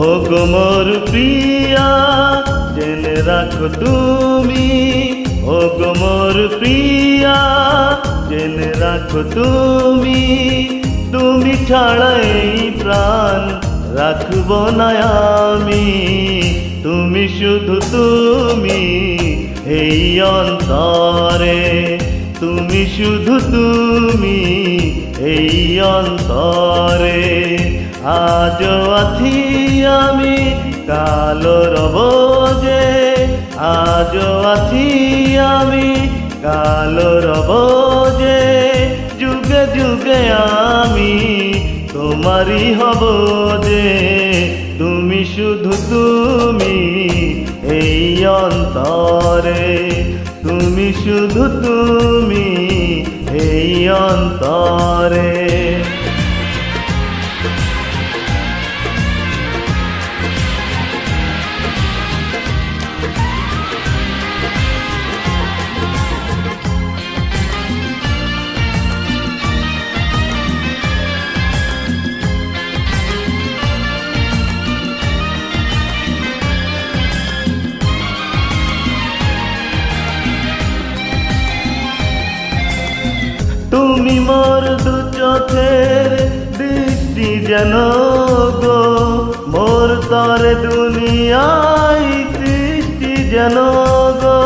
ও গো মোর প্রিয়া জেনে রাখো তুমি, ও গো মোর প্রিয়া জেনে রাখো তুমি, তুমি ছাড়া এই প্রাণ রাখব না আমি। তুমি শুধু তুমি এই অন্তরে, তুমি শুধু তুমি এই অন্তরে। আজও আছি আমি কালো রব যে, আজও আছি আমি কালো রব যে, যুগে যুগে আমি তোমারই হব যে। তুমি শুধু তুমি এই অন্তরে, তুমি শুধু তুমি এই অন্তরে। তুমি মোর দু চোখের দৃষ্টি যেন গো, মোর তরে দুনিয়ায় সৃষ্টি যেন গো।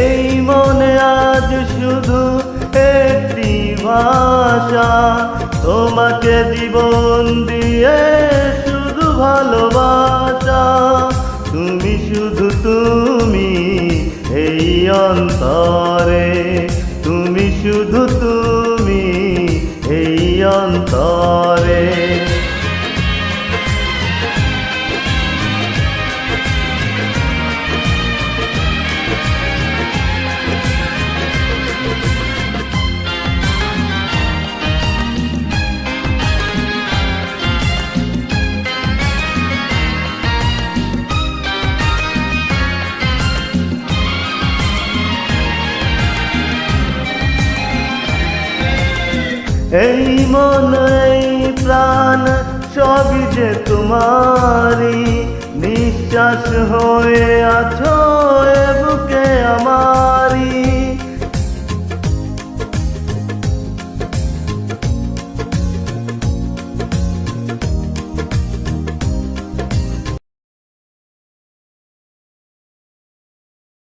এই মনে আজ শুধু একটি ভাষা, তোমাকে জীবন দিয়ে শুধু ভালোবাসা। তুমি শুধু তুমি এই অন্তরে, তুমি শুধু তুমি এই অন্তরে। এই মন এই প্রাণ সবই যে তোমারি, নিঃশ্বাস হয়ে আছো এ বুকে আমার।